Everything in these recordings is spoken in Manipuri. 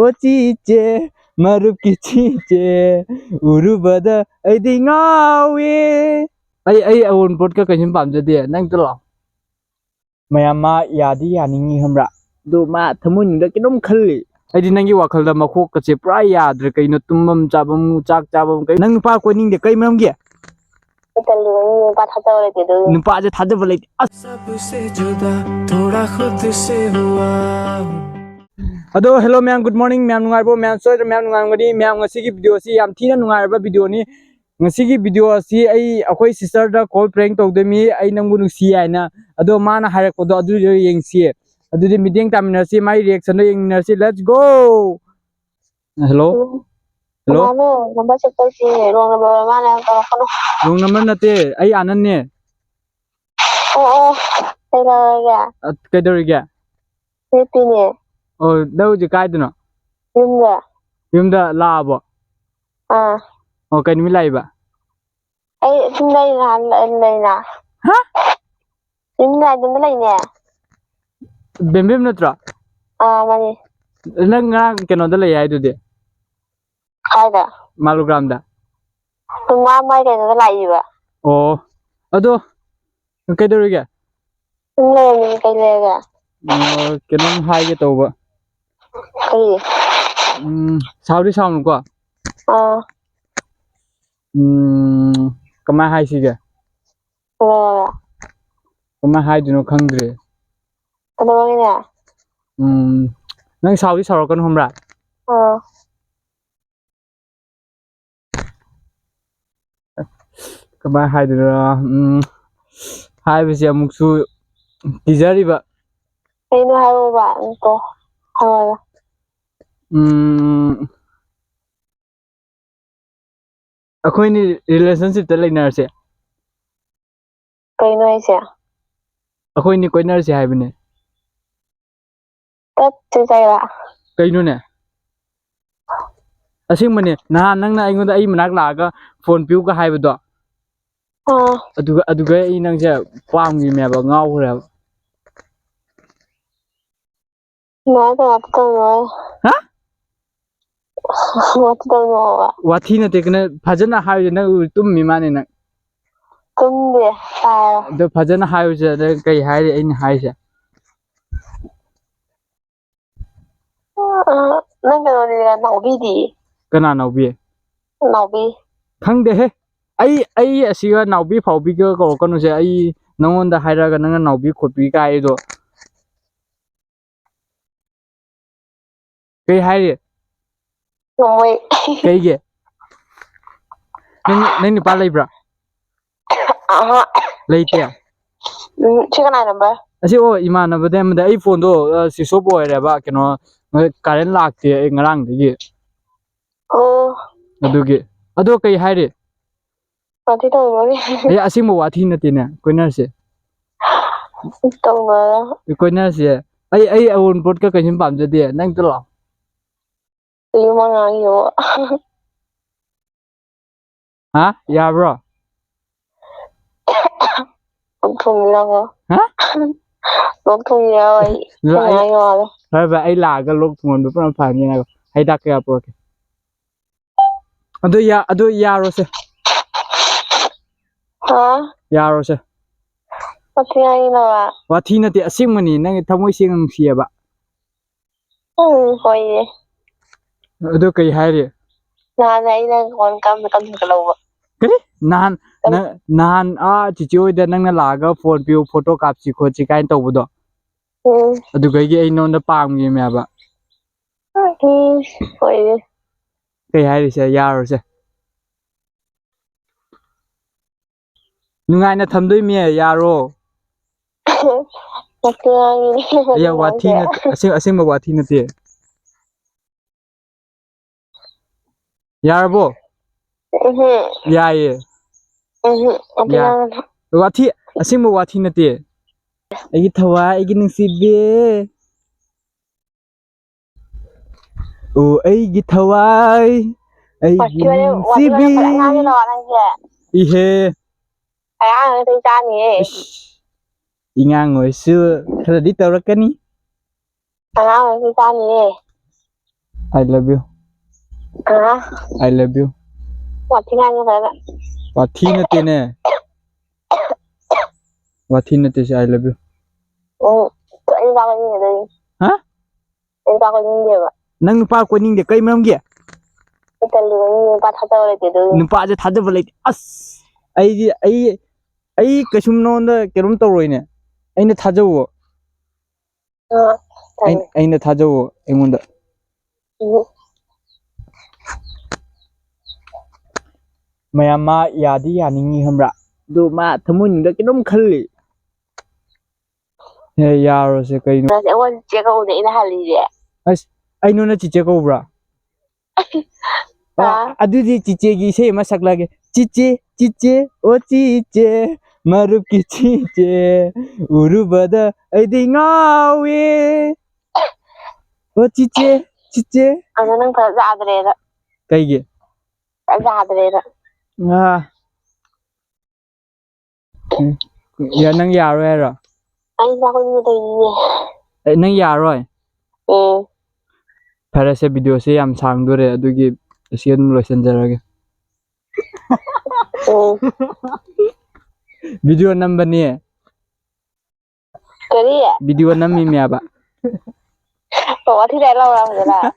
O chiche maruki chiche urubada aidi ngawe ai awon podcast ka him pam jade nang tlo mayama yadi yaningi hamra do ma thamun da kidom khalli aidi nangi wakhal da makhok ka che pra yadre kaino tummam chabam chak chabam kai nang nupa ko ning de kai mam ge nupa thajaba lete do nupa je thajaba lete sabse juda thoda khud se hua Ado hello ma'am good morning ma'am nungai bo ma'am soy ma'am nungai ngadi ma'am ngasi gi video si yam thina nungai ba video ni ngasi gi video si ai akoi sister da call prank tog de mi ai nangbu nusi aina ado mana harak ko do adu yeng si adu di meeting tamina si my reaction do yeng si let's go hello hello number check tar si wrong number mana ka kono wrong number nate ai anan ne oh kai dor ga happy ne Oh, đâu chỉ cái tụi nó? Yunda la bo. Oh, cái này lại ba. Ấy, đây là nè. Hả? Yunda đây lại nè. Bem nữa tra. Mani. Nang cái nó đây là ai tụi đi? Ai đó? Malugram đó. Tụi mai cái nó lại gì vậy? Oh, ado. Cái đó rồi kìa. Lên cái lên kìa. Cái nó hai cái tàu vậy. Sao đi xong quá có mà hai gì kìa có mà hai đứa nó không gì nang sao đi sao con hôm ra có mà hai đứa hai bây giờ mục su đi ra đi vậy cái nó hai bạn cô Ako ni relationship ta lai nar se kay no se ako ni koi nar se hai bane tat che sai la kay no ne asing mane na nang na ingon da ai manak la ga phone piu ka hai bado aduga ai nang se pam gi me ba ngau re nói to rồi hả Wathi na te kana phajana hayu na tum mi mane na tum be do phajana hayu je da kai hai ai hai se nang ka ni ga nau bi di kana nau bi khang de he ai asiga nau bi phau bi ga ko kanu se ai nangon da haira ga nang nau bi khot bi ka ai do kai hai Ngồi cái gì nên đi ba lấy bra lấy tiền chứ cái này là ba à chứ ôi iman là bên đây iPhone đó chỉ số boy rồi ba cái nó current lạc thì ngang thì gì ado cái hay đấy thì đâu rồi ấy asim mau thì nè tiền coi nè sẽ đâu mà coi nè sẽ ấy ôn bớt cái hình bám cho tiền nâng tôi lo Lima ngayo. Hả? Dạ bro. Không thùng đâu hả? Hả? Không thùng rồi. Rồi vậy là cái lúc nguồn được nó phải như này hay đặt cái bro. Ado ya rồi. Hả? Ya rồi. Wathi ai nào? Wathi na ti asim mani nang thamoi sing ang sia ba. Hoi. Ado kai hai re na nei na kon kam ka lo cái nan a chi chi oi da nang na la ga phone piu photo kap chi kho chi kain to bu do adu gai gi ai non da pam gi me ba hoi kai hai re se ya ro se nungai na tham doi me ya ro ya wathi na asing ma wathi na te Yarbo? Yeah, yeah. Wathi, asim mo wathi na te. Agi thawa, agi nang sibe. Oh, agi thawai, agi nang sibe. Ihe. Ai ăn thì cha nhỉ? Ingang ngồi xưa, thật đi tàu ra cái ní. Ai ăn thì cha nhỉ? I love you I love you หมดที่งานกันแล้ว Wathi natte ne Wathi natte se I love you anh ba con nhìn đây Ha anh ba con nhìn gì vậy Nang nupa ko ning de kai mam ge cái tên lừa anh ba thắt tao lại từ từ nupa je thajaba lei as ai kasum non da kerum toroi ne aina thajawo aina thajawo engonda mayama yadi yaningi hamra du ma thamun da kidom khalli he yaro se kai no sẽ quên che câu để nó hành gì as ai no na chiche ko bra adudi chiche gi se ma saklage chiche o chiche marup ki chiche urubada aidi ngawe o chiche anh nó phải ra đây đó kai ge ra đây đó ya nang yaro era anh ba con nhìn đây nang yaro phara se video se yam sang dore adugi asian lotion jarage video number ni cái gì ạ video number mi aba bỏ thì đây lâu rồi là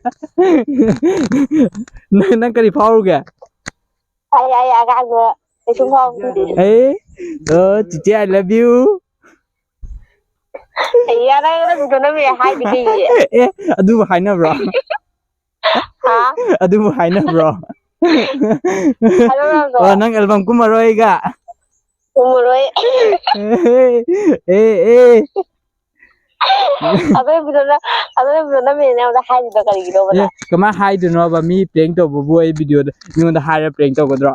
nang kari phau ge ai gan rồi cái chúng không chiche I love you thì ra đây nó bị hai cái gì adu haina bro hả adu haina bro rồi nang album kumaroi ga rồi Ada video na may na hai dito ka ligdo ba kama hai do no ba mi prank to bu ai video ni da hai prank to godro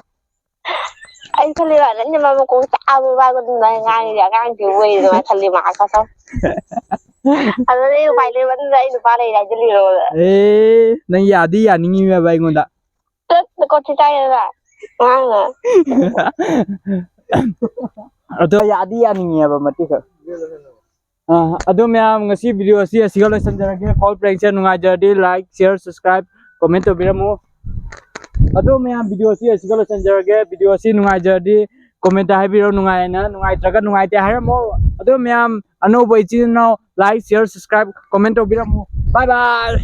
ai thali ba nan ma ko ta ba ko na ngang ya ngang ju we ma thali ma ka sa ada ni pai le ban dai nu pa le dai jeli ro nang yadi ya ningi me ba ngonda ko chi tai la ngang ado yadi ya ningi ba mati ka ado ma'am ngasi video asi asigal sanjarage call prank se nungai jadi like share subscribe comment to biramu ado ma'am video asi asigal sanjarage video asi nungai jadi comment hai biro nungai na nungai traga nungai te haramo ado ma'am ano boy chin now like share subscribe comment to biramu bye bye